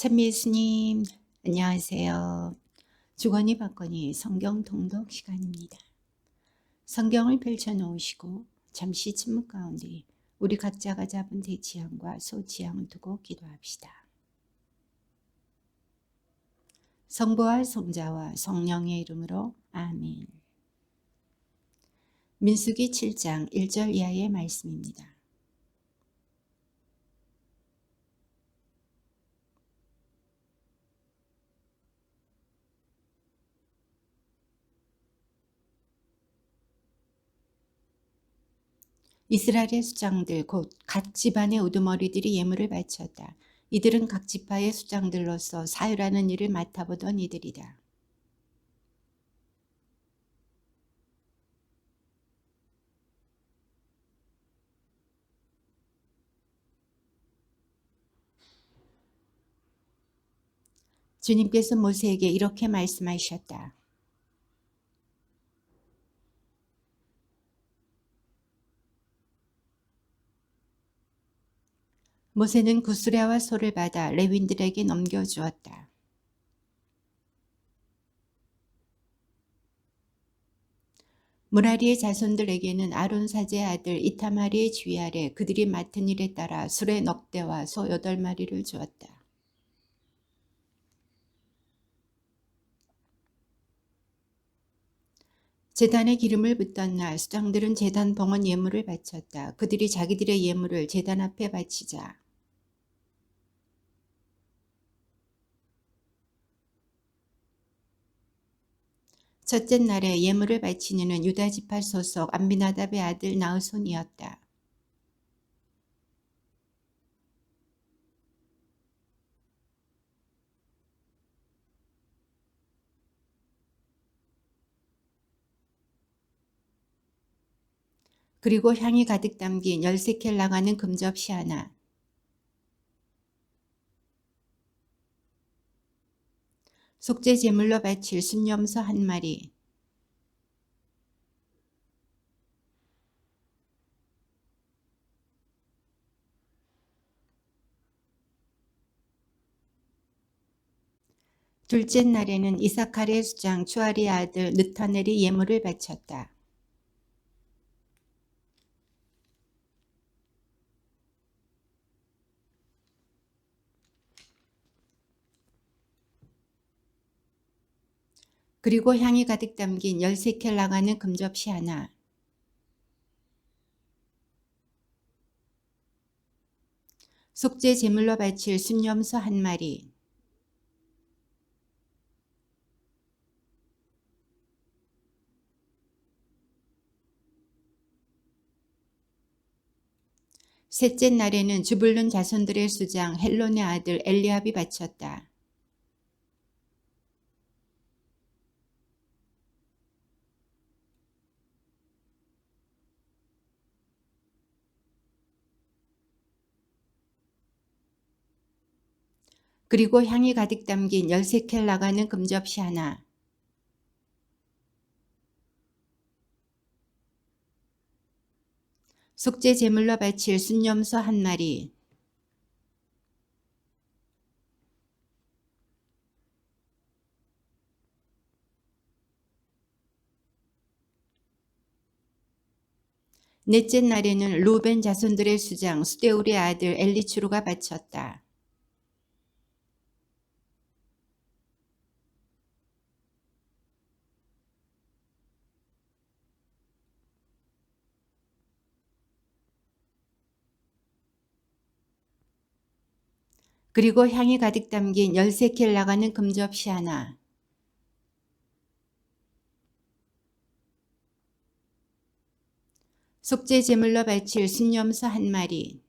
찬미 예수님, 안녕하세요. 주거니 받거니 성경 통독 시간입니다. 성경을 펼쳐놓으시고 잠시 침묵 가운데 우리 각자가 잡은 대지향과 소지향을 두고 기도합시다. 성부와 성자와 성령의 이름으로 아멘. 민수기 7장 1절 이하의 말씀입니다. 이스라엘의 수장들 곧 각 집안의 우두머리들이 예물을 바쳤다. 이들은 각 지파의 수장들로서 사유라는 일을 맡아보던 이들이다. 주님께서 모세에게 이렇게 말씀하셨다. 모세는 구스레와 소를 받아 레윈들에게 넘겨주었다. 무라리의 자손들에게는 아론 사제의 아들 이타마리의 지휘 아래 그들이 맡은 일에 따라 수레 넉대와 소 8마리를 주었다. 제단에 기름을 붓던 날 수장들은 제단 봉헌 예물을 바쳤다. 그들이 자기들의 예물을 제단 앞에 바치자 첫째 날에 예물을 바친 이는 유다 지파 소속 암미나답의 아들 나으손이었다. 그리고 향이 가득 담긴 13켈 나가는 금접시 하나, 속죄 제물로 바칠 순념소 1마리, 둘째 날에는 이사칼의 수장 추아리의 아들 느타넬이 예물을 바쳤다. 그리고 향이 가득 담긴 13켈 나가는 금접시 하나, 속죄 제물로 바칠 순념소 1마리, 셋째 날에는 주불룬 자손들의 수장 헬론의 아들 엘리압이 바쳤다. 그리고 향이 가득 담긴 13켈 나가는 금접시 하나, 속죄 제물로 바칠 순념소 1마리, 넷째 날에는 루벤 자손들의 수장 수데울의 아들 엘리추루가 바쳤다. 그리고 향이 가득 담긴 13켈 나가는 금접시 하나, 속죄 제물로 바칠 순념소 1마리,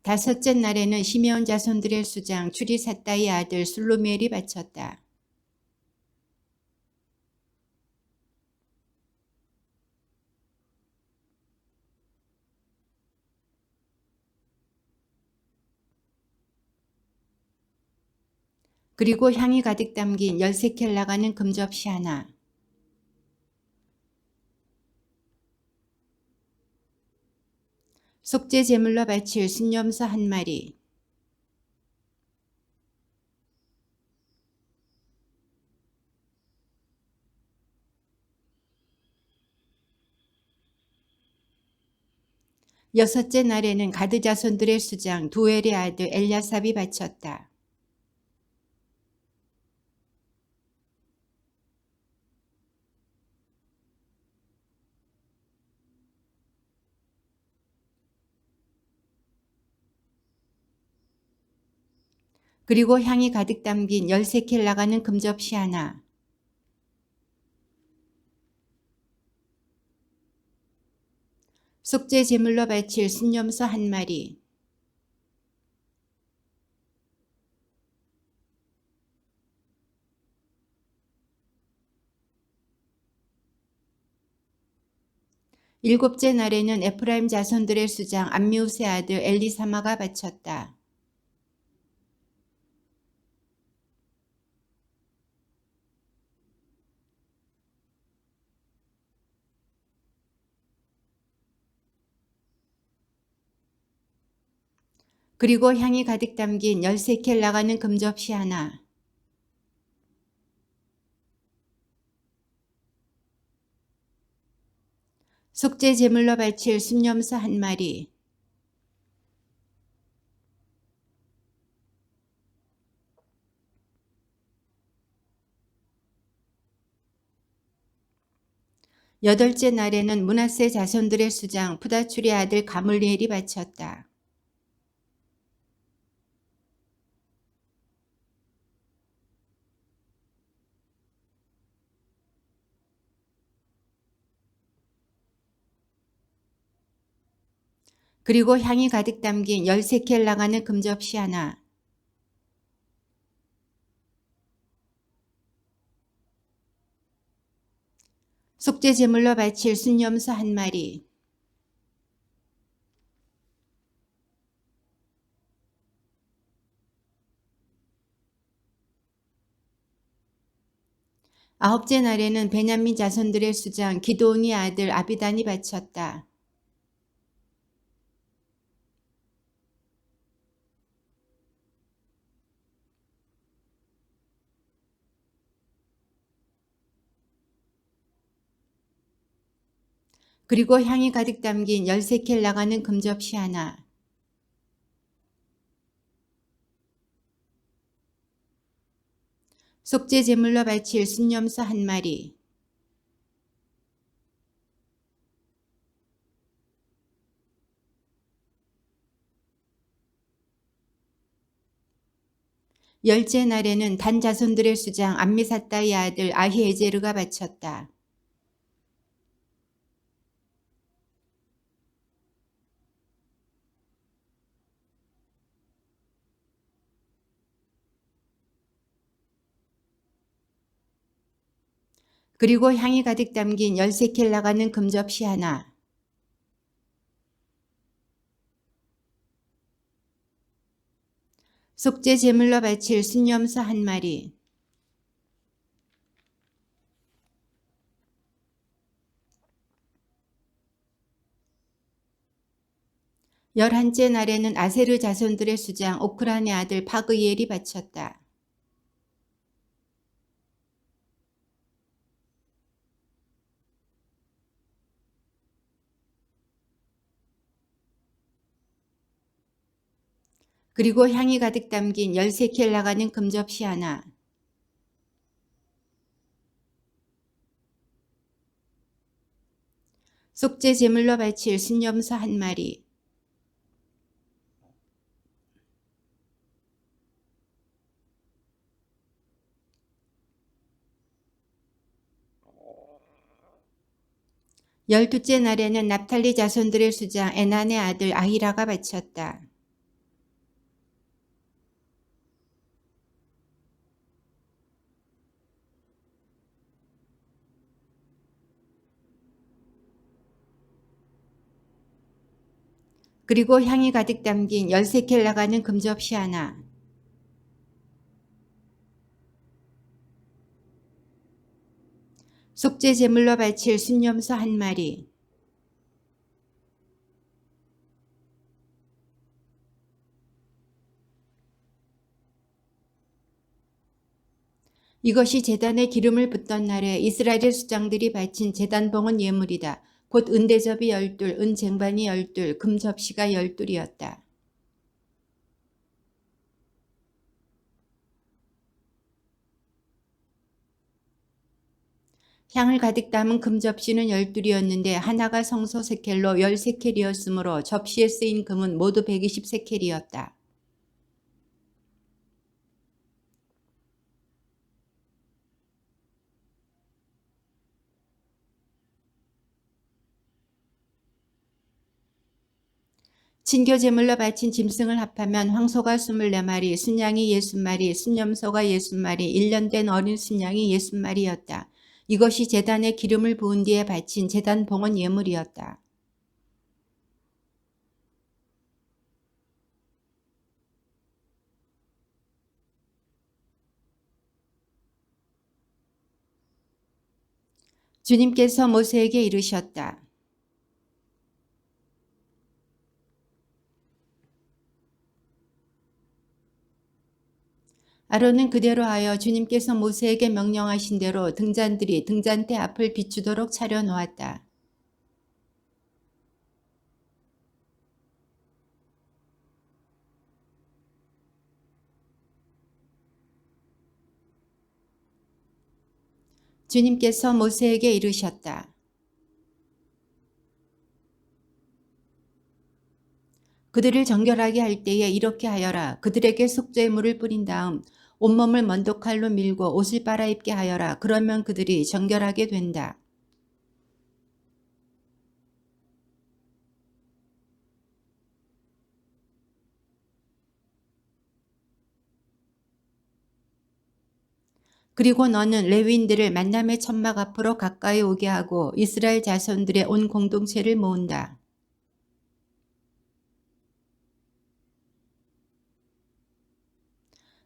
다섯째 날에는 시메온 자손들의 수장 추리사다의 아들 술루미엘이 바쳤다. 그리고 향이 가득 담긴 13켈 나가는 금접시 하나, 속죄 제물로 바칠 순념소 1마리, 여섯째 날에는 가드 자손들의 수장 두엘의 아들 엘야삽이 바쳤다. 그리고 향이 가득 담긴 10세켈 나가는 금접시 하나, 속죄 제물로 바칠 순념소 1마리, 일곱째 날에는 에프라임 자손들의 수장 암미우스의 아들 엘리사마가 바쳤다. 그리고 향이 가득 담긴 10세켈 나가는 금접시 하나, 속죄 제물로 바칠 순념소 1마리, 여덟째 날에는 므낫세 자손들의 수장 부다출의 아들 가물리엘이 바쳤다. 그리고 향이 가득 담긴 10세켈 나가는 금접시 하나, 속죄 제물로 바칠 순념소 1마리, 아홉째 날에는 베냐민 자손들의 수장 기드온의 아들 아비단이 바쳤다. 그리고 향이 가득 담긴 10세켈 나가는 금접시 하나, 속죄 제물로 바칠 순념소 1마리, 열째 날에는 단 자손들의 수장 암미사다의 아들 아히에제르가 바쳤다. 그리고 향이 가득 담긴 10세켈 나가는 금접시 하나, 속죄 제물로 바칠 순념소 1마리, 열한째 날에는 아세르 자손들의 수장 오크란의 아들 파그이엘이 바쳤다. 그리고 향이 가득 담긴 10세켈 나가는 금접시 하나, 속죄 제물로 바칠 순념소 1마리, 열두째 날에는 납탈리 자손들의 수장 에난의 아들 아히라가 바쳤다. 그리고 향이 가득 담긴 10세켈 나가는 금접시 하나, 속죄 제물로 바칠 순념소 1마리, 이것이 제단에 기름을 붓던 날에 이스라엘의 수장들이 바친 제단봉헌 예물이다. 곧 은대접이 12, 은쟁반이 12, 금접시가 12이었다. 향을 가득 담은 금접시는 12이었는데 하나가 성소 세켈로 10세켈이었으므로 접시에 쓰인 금은 모두 120세켈이었다. 진교 제물로 바친 짐승을 합하면 황소가 24마리, 순양이 60마리, 순염소가 60마리, 1년 된 어린 순양이 60마리였다. 이것이 제단에 기름을 부은 뒤에 바친 제단 봉헌 예물이었다. 주님께서 모세에게 이르셨다. 아론은 그대로 하여 주님께서 모세에게 명령하신 대로 등잔들이 등잔대 앞을 비추도록 차려놓았다. 주님께서 모세에게 이르셨다. 그들을 정결하게 할 때에 이렇게 하여라. 그들에게 속죄물을 뿌린 다음 온몸을 먼도칼로 밀고 옷을 빨아입게 하여라. 그러면 그들이 정결하게 된다. 그리고 너는 레위인들을 만남의 천막 앞으로 가까이 오게 하고 이스라엘 자손들의 온 공동체를 모은다.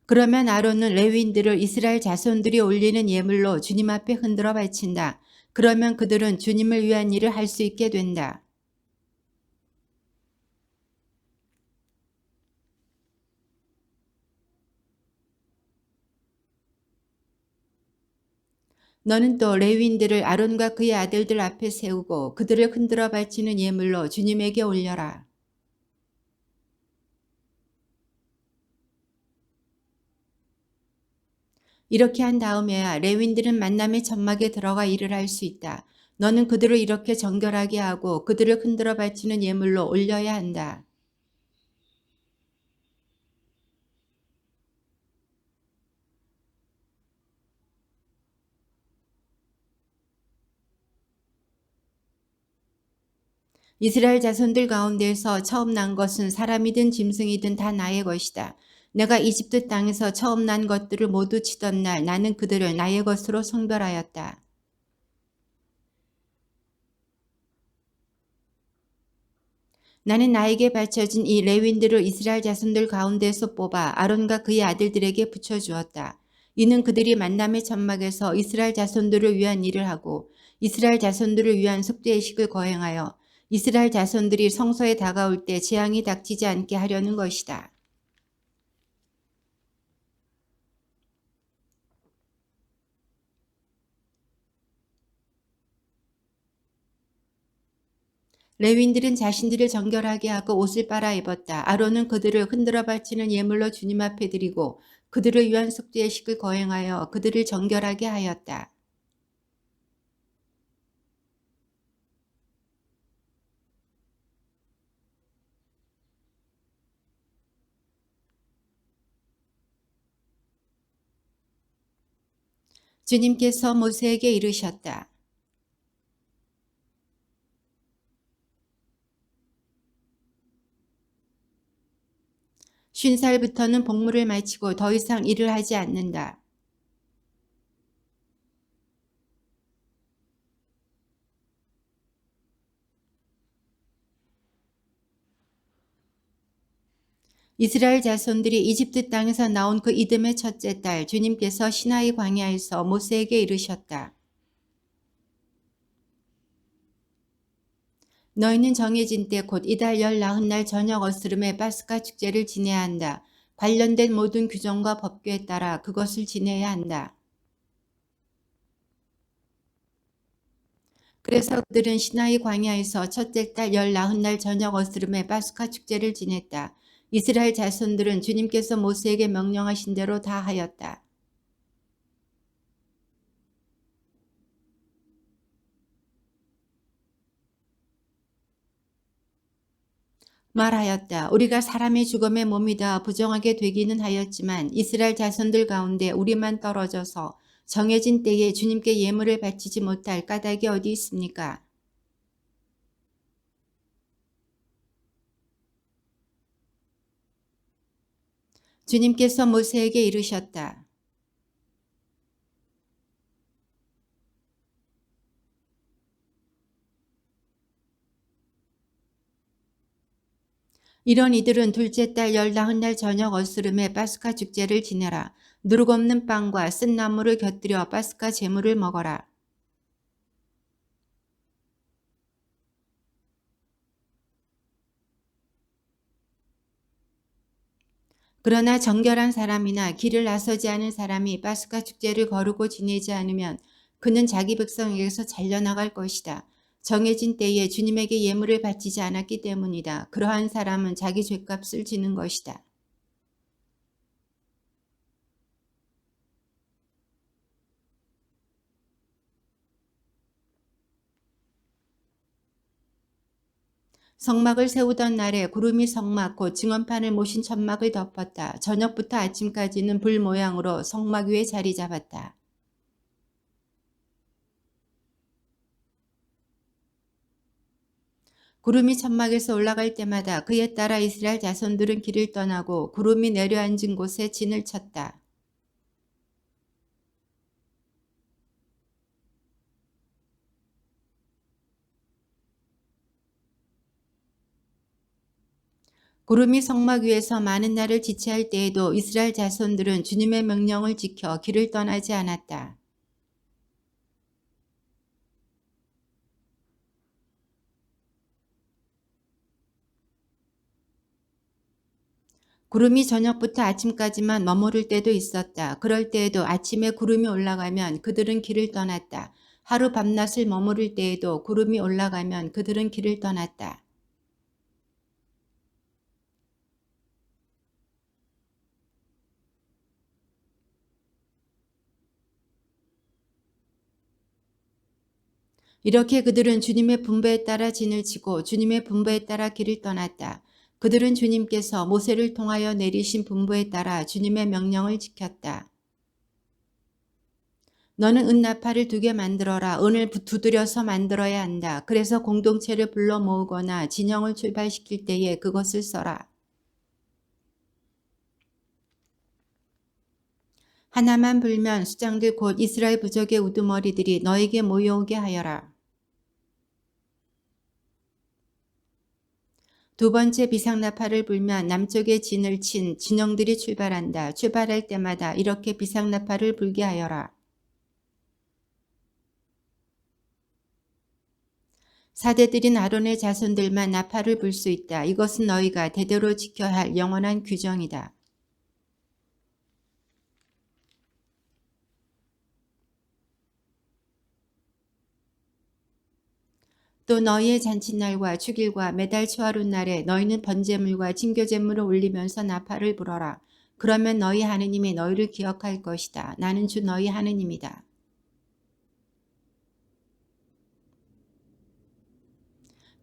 그러면 아론은 레위인들을 이스라엘 자손들이 올리는 예물로 주님 앞에 흔들어 바친다. 그러면 그들은 주님을 위한 일을 할 수 있게 된다. 너는 또 레위인들을 아론과 그의 아들들 앞에 세우고 그들을 흔들어 바치는 예물로 주님에게 올려라. 이렇게 한 다음에야 레위인들은 만남의 천막에 들어가 일을 할 수 있다. 너는 그들을 이렇게 정결하게 하고 그들을 흔들어 바치는 예물로 올려야 한다. 이스라엘 자손들 가운데서 처음 난 것은 사람이든 짐승이든 다 나의 것이다. 내가 이집트 땅에서 처음 난 것들을 모두 치던 날 나는 그들을 나의 것으로 성별하였다. 나는 나에게 바쳐진 이 레윈들을 이스라엘 자손들 가운데서 뽑아 아론과 그의 아들들에게 붙여주었다. 이는 그들이 만남의 천막에서 이스라엘 자손들을 위한 일을 하고 이스라엘 자손들을 위한 속죄의식을 거행하여 이스라엘 자손들이 성소에 다가올 때 재앙이 닥치지 않게 하려는 것이다. 레위인들은 자신들을 정결하게 하고 옷을 빨아 입었다. 아론은 그들을 흔들어 바치는 예물로 주님 앞에 드리고 그들을 위한 속죄의식을 거행하여 그들을 정결하게 하였다. 주님께서 모세에게 이르셨다. 50살부터는 복무를 마치고 더 이상 일을 하지 않는다. 이스라엘 자손들이 이집트 땅에서 나온 그 이듬의 첫째 달 주님께서 시나이 광야에서 모세에게 이르셨다. 너희는 정해진 때 곧 이달 19날 저녁 어스름에 파스카 축제를 지내야 한다. 관련된 모든 규정과 법규에 따라 그것을 지내야 한다. 그래서 그들은 시나이 광야에서 첫째 달 19날 저녁 어스름에 파스카 축제를 지냈다. 이스라엘 자손들은 주님께서 모세에게 명령하신 대로 다 하였다. 말하였다. 우리가 사람의 죽음에 몸이다 부정하게 되기는 하였지만 이스라엘 자손들 가운데 우리만 떨어져서 정해진 때에 주님께 예물을 바치지 못할 까닭이 어디 있습니까? 주님께서 모세에게 이르셨다. 이런 이들은 둘째 달 19날 저녁 어스름에 파스카 축제를 지내라. 누룩 없는 빵과 쓴 나물을 곁들여 파스카 제물을 먹어라. 그러나 정결한 사람이나 길을 나서지 않은 사람이 파스카 축제를 거르고 지내지 않으면 그는 자기 백성에게서 잘려나갈 것이다. 정해진 때에 주님에게 예물을 바치지 않았기 때문이다. 그러한 사람은 자기 죗값을 지는 것이다. 성막을 세우던 날에 구름이 성막 곧 증언판을 모신 천막을 덮었다. 저녁부터 아침까지는 불 모양으로 성막 위에 자리 잡았다. 구름이 천막에서 올라갈 때마다 그에 따라 이스라엘 자손들은 길을 떠나고 구름이 내려앉은 곳에 진을 쳤다. 구름이 성막 위에서 많은 날을 지체할 때에도 이스라엘 자손들은 주님의 명령을 지켜 길을 떠나지 않았다. 구름이 저녁부터 아침까지만 머무를 때도 있었다. 그럴 때에도 아침에 구름이 올라가면 그들은 길을 떠났다. 하루 밤낮을 머무를 때에도 구름이 올라가면 그들은 길을 떠났다. 이렇게 그들은 주님의 분부에 따라 진을 치고 주님의 분부에 따라 길을 떠났다. 그들은 주님께서 모세를 통하여 내리신 분부에 따라 주님의 명령을 지켰다. 너는 은나팔을 2개 만들어라. 은을 두드려서 만들어야 한다. 그래서 공동체를 불러 모으거나 진영을 출발시킬 때에 그것을 써라. 하나만 불면 수장들 곧 이스라엘 부족의 우두머리들이 너에게 모여오게 하여라. 두 번째 비상나팔을 불면 남쪽에 진을 친 진영들이 출발한다. 출발할 때마다 이렇게 비상나팔을 불게 하여라. 사대들인 아론의 자손들만 나팔을 불 수 있다. 이것은 너희가 대대로 지켜야 할 영원한 규정이다. 또 너희의 잔칫날과 축일과 매달 초하룻날에 너희는 번제물과 진교제물을 올리면서 나팔을 불어라. 그러면 너희 하느님이 너희를 기억할 것이다. 나는 주 너희 하느님이다.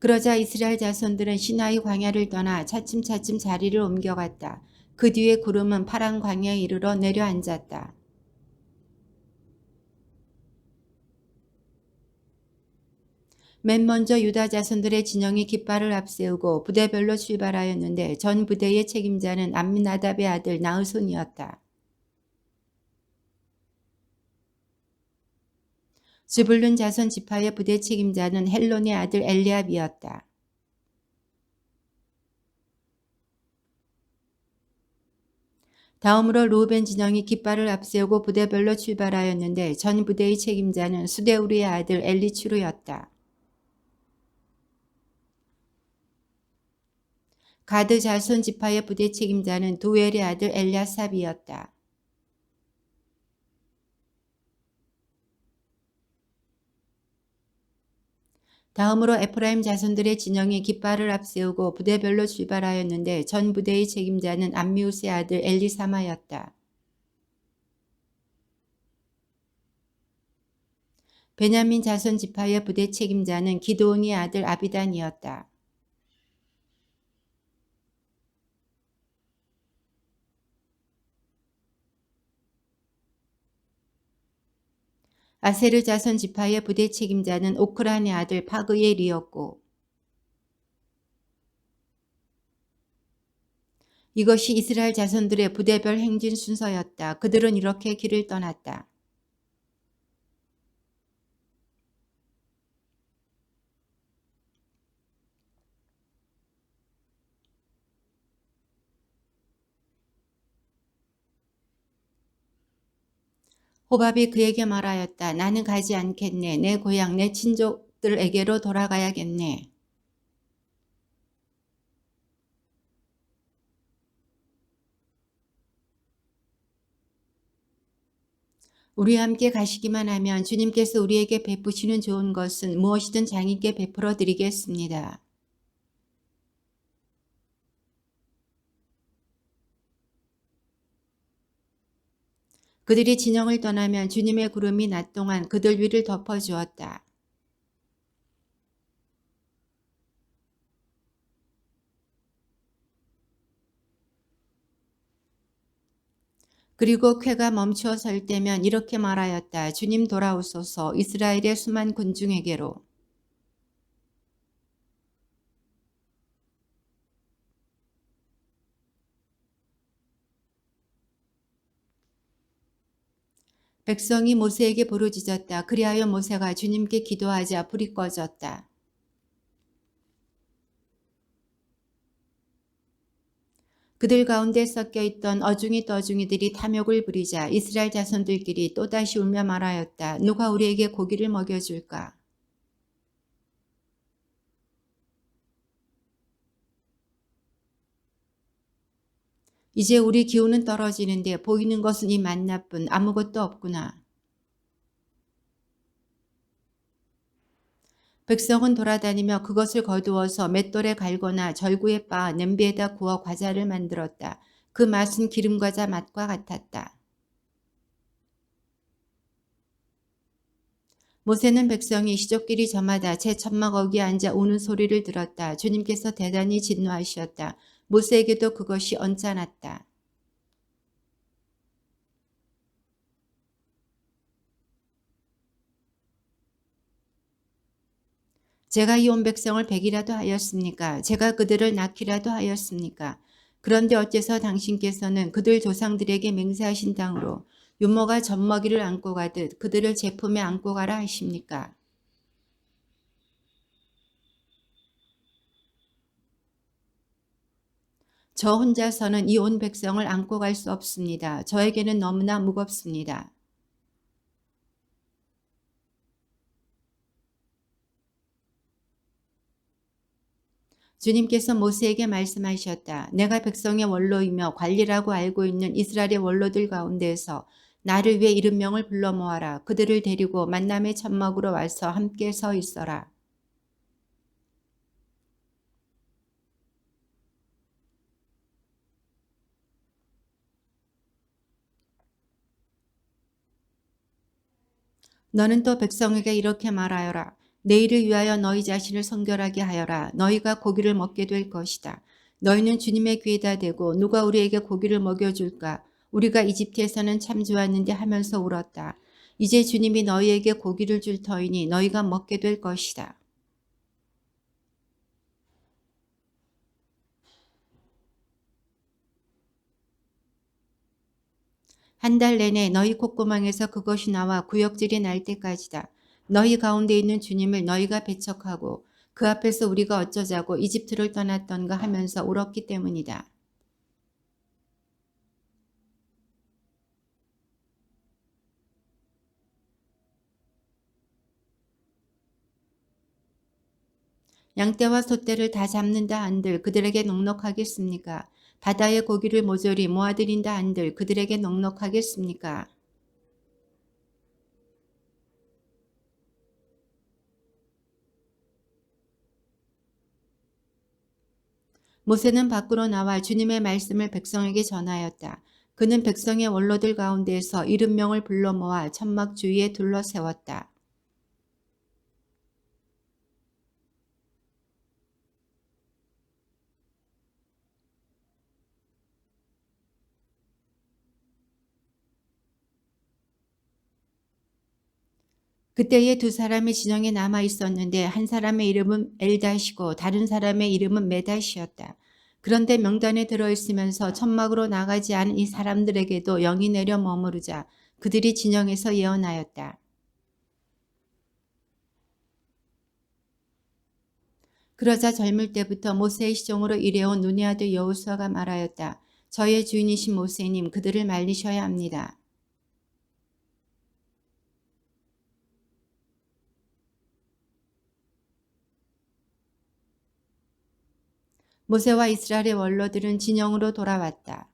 그러자 이스라엘 자손들은 시나이 광야를 떠나 차츰차츰 자리를 옮겨갔다. 그 뒤에 구름은 파란 광야에 이르러 내려앉았다. 맨 먼저 유다 자손들의 진영이 깃발을 앞세우고 부대별로 출발하였는데 전 부대의 책임자는 암미나답의 아들 나으손이었다. 스불룬 자손 지파의 부대 책임자는 헬론의 아들 엘리압이었다. 다음으로 루벤 진영이 깃발을 앞세우고 부대별로 출발하였는데 전 부대의 책임자는 수데우리의 아들 엘리추르였다. 가드 자손 지파의 부대 책임자는 두엘의 아들 엘야삽이었다. 다음으로 에프라임 자손들의 진영이 깃발을 앞세우고 부대별로 출발하였는데 전 부대의 책임자는 암미우스의 아들 엘리사마였다. 베냐민 자손 지파의 부대 책임자는 기드온의 아들 아비단이었다. 아세르 자손 지파의 부대 책임자는 오크란의 아들 파그엘이었고 이것이 이스라엘 자손들의 부대별 행진 순서였다. 그들은 이렇게 길을 떠났다. 호밥이 그에게 말하였다. 나는 가지 않겠네. 내 고향 내 친족들에게로 돌아가야겠네. 우리와 함께 가시기만 하면 주님께서 우리에게 베푸시는 좋은 것은 무엇이든 장인께 베풀어 드리겠습니다. 그들이 진영을 떠나면 주님의 구름이 낮 동안 그들 위를 덮어주었다. 그리고 쾌가 멈추어 설 때면 이렇게 말하였다. 주님 돌아오소서. 이스라엘의 수만 군중에게로. 백성이 모세에게 부르짖었다. 그리하여 모세가 주님께 기도하자 불이 꺼졌다. 그들 가운데 섞여 있던 어중이 떠중이들이 탐욕을 부리자 이스라엘 자손들끼리 또다시 울며 말하였다. 누가 우리에게 고기를 먹여줄까? 이제 우리 기운은 떨어지는데 보이는 것은 이 만나뿐 아무것도 없구나. 백성은 돌아다니며 그것을 거두어서 맷돌에 갈거나 절구에 빻아 냄비에다 구워 과자를 만들었다. 그 맛은 기름과자 맛과 같았다. 모세는 백성이 시족끼리 저마다 제 천막 어귀에 앉아 우는 소리를 들었다. 주님께서 대단히 진노하셨다. 모세에게도 그것이 언짢았다. 제가 이 온 백성을 베기라도 하였습니까? 제가 그들을 낳기라도 하였습니까? 그런데 어째서 당신께서는 그들 조상들에게 맹세하신 땅으로 유모가 젖먹이를 안고 가듯 그들을 제 품에 안고 가라 하십니까? 저 혼자서는 이 온 백성을 안고 갈 수 없습니다. 저에게는 너무나 무겁습니다. 주님께서 모세에게 말씀하셨다. 내가 백성의 원로이며 관리라고 알고 있는 이스라엘의 원로들 가운데에서 나를 위해 70명을 불러 모아라. 그들을 데리고 만남의 천막으로 와서 함께 서 있어라. 너는 또 백성에게 이렇게 말하여라. 내일을 위하여 너희 자신을 성결하게 하여라. 너희가 고기를 먹게 될 것이다. 너희는 주님의 귀에다 대고 누가 우리에게 고기를 먹여줄까? 우리가 이집트에서는 참 좋았는데 하면서 울었다. 이제 주님이 너희에게 고기를 줄 터이니 너희가 먹게 될 것이다. 한 달 내내 너희 콧구멍에서 그것이 나와 구역질이 날 때까지다. 너희 가운데 있는 주님을 너희가 배척하고 그 앞에서 우리가 어쩌자고 이집트를 떠났던가 하면서 울었기 때문이다. 양떼와 소떼를 다 잡는다 한들 그들에게 넉넉하겠습니까? 바다의 고기를 모조리 모아들인다 한들 그들에게 넉넉하겠습니까? 모세는 밖으로 나와 주님의 말씀을 백성에게 전하였다. 그는 백성의 원로들 가운데에서 70명을 불러 모아 천막 주위에 둘러 세웠다. 그때에 두 사람의 진영에 남아 있었는데 한 사람의 이름은 엘닷이고 다른 사람의 이름은 메닷이었다. 그런데 명단에 들어있으면서 천막으로 나가지 않은 이 사람들에게도 영이 내려 머무르자 그들이 진영에서 예언하였다. 그러자 젊을 때부터 모세의 시종으로 일해온 눈의 아들 여호수아가 말하였다. 저의 주인이신 모세님, 그들을 말리셔야 합니다. 모세와 이스라엘의 원로들은 진영으로 돌아왔다.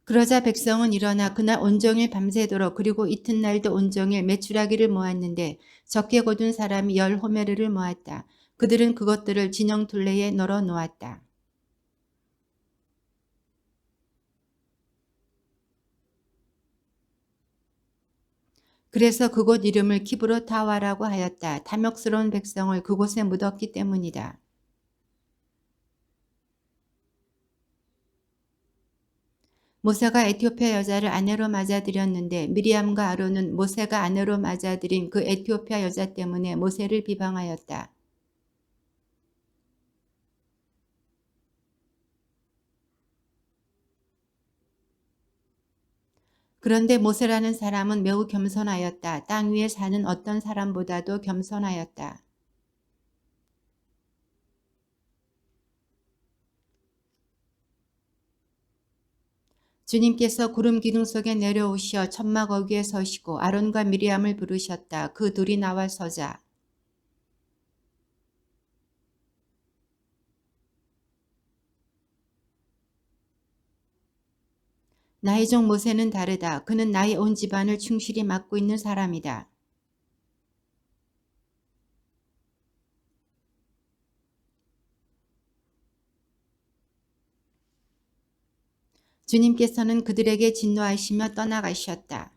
그러자 백성은 일어나 그날 온종일 밤새도록 그리고 이튿날도 온종일 메추라기를 모았는데 적게 거둔 사람이 10호메르를 모았다. 그들은 그것들을 진영 둘레에 널어 놓았다. 그래서 그곳 이름을 기브롯하와라고 하였다. 탐욕스러운 백성을 그곳에 묻었기 때문이다. 모세가 에티오피아 여자를 아내로 맞아들였는데 미리암과 아론은 모세가 아내로 맞아들인 그 에티오피아 여자 때문에 모세를 비방하였다. 그런데 모세라는 사람은 매우 겸손하였다. 땅 위에 사는 어떤 사람보다도 겸손하였다. 주님께서 구름 기둥 속에 내려오시어 천막 어귀에 서시고 아론과 미리암을 부르셨다. 그 둘이 나와 서자. 나의 종 모세는 다르다. 그는 나의 온 집안을 충실히 맡고 있는 사람이다. 주님께서는 그들에게 진노하시며 떠나가셨다.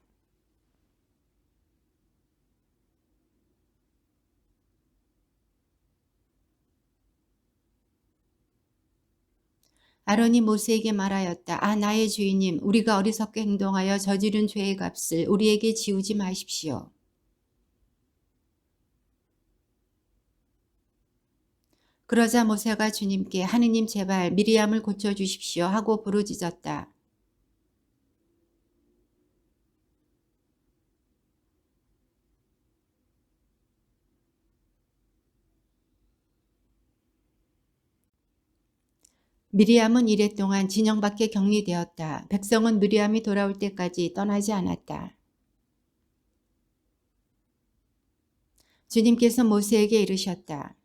아론이 모세에게 말하였다. 아, 나의 주인님, 우리가 어리석게 행동하여 저지른 죄의 값을 우리에게 지우지 마십시오. 그러자 모세가 주님께 하느님 제발 미리암을 고쳐주십시오 하고 부르짖었다. 미리암은 이래 동안 진영 밖에 격리되었다. 백성은 미리암이 돌아올 때까지 떠나지 않았다. 주님께서 모세에게 이르셨다.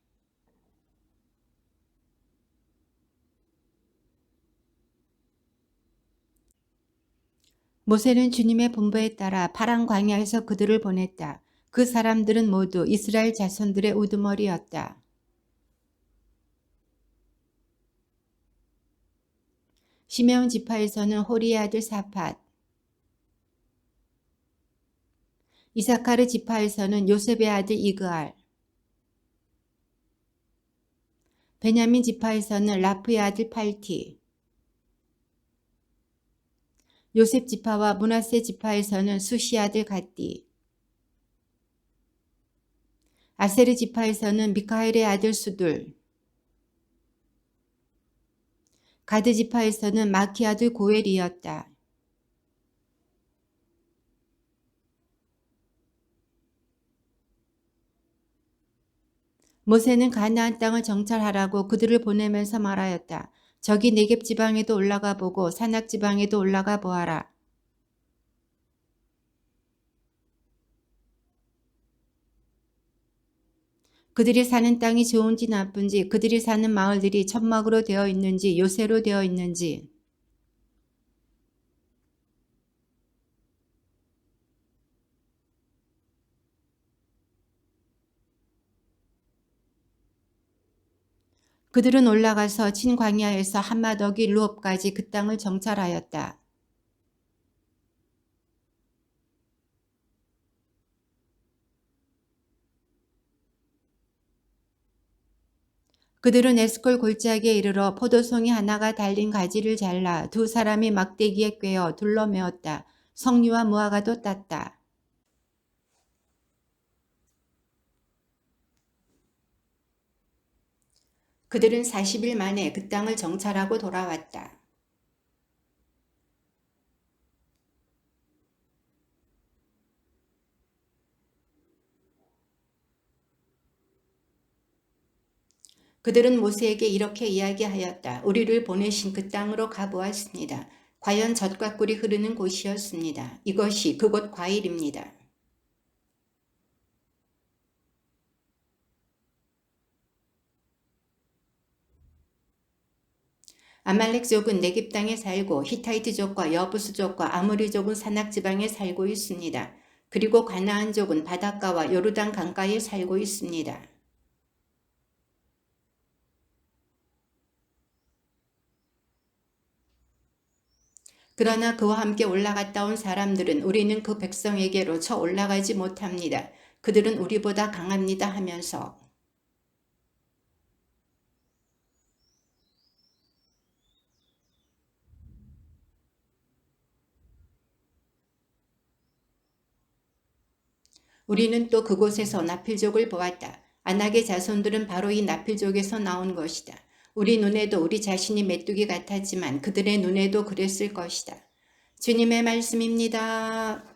모세는 주님의 분부에 따라 파란 광야에서 그들을 보냈다. 그 사람들은 모두 이스라엘 자손들의 우두머리였다. 시메온 지파에서는 호리의 아들 사팟, 이사카르 지파에서는 요셉의 아들 이그알, 베냐민 지파에서는 라프의 아들 팔티, 요셉 지파와 므낫세 지파에서는 수시 아들 갓디, 아세르 지파에서는 미카엘의 아들 수둘, 가드 지파에서는 마키 아들 고엘이었다. 모세는 가나안 땅을 정찰하라고 그들을 보내면서 말하였다. 저기 네겝 지방에도 올라가 보고 산악 지방에도 올라가 보아라. 그들이 사는 땅이 좋은지 나쁜지, 그들이 사는 마을들이 천막으로 되어 있는지 요새로 되어 있는지, 그들은 올라가서 친 광야에서 한마더기 루업까지 그 땅을 정찰하였다. 그들은 에스콜 골짜기에 이르러 포도송이 하나가 달린 가지를 잘라 두 사람이 막대기에 꿰어 둘러매었다. 석류와 무화과도 땄다. 그들은 40일 만에 그 땅을 정찰하고 돌아왔다. 그들은 모세에게 이렇게 이야기하였다. 우리를 보내신 그 땅으로 가보았습니다. 과연 젖과 꿀이 흐르는 곳이었습니다. 이것이 그곳 과일입니다. 아말렉족은 네겝 땅에 살고 히타이트족과 여부스족과 아모리족은 산악지방에 살고 있습니다. 그리고 가나안족은 바닷가와 요르단 강가에 살고 있습니다. 그러나 그와 함께 올라갔다 온 사람들은 우리는 그 백성에게로 쳐 올라가지 못합니다. 그들은 우리보다 강합니다 하면서 우리는 또 그곳에서 나필족을 보았다. 안악의 자손들은 바로 이 나필족에서 나온 것이다. 우리 눈에도 우리 자신이 메뚜기 같았지만 그들의 눈에도 그랬을 것이다. 주님의 말씀입니다.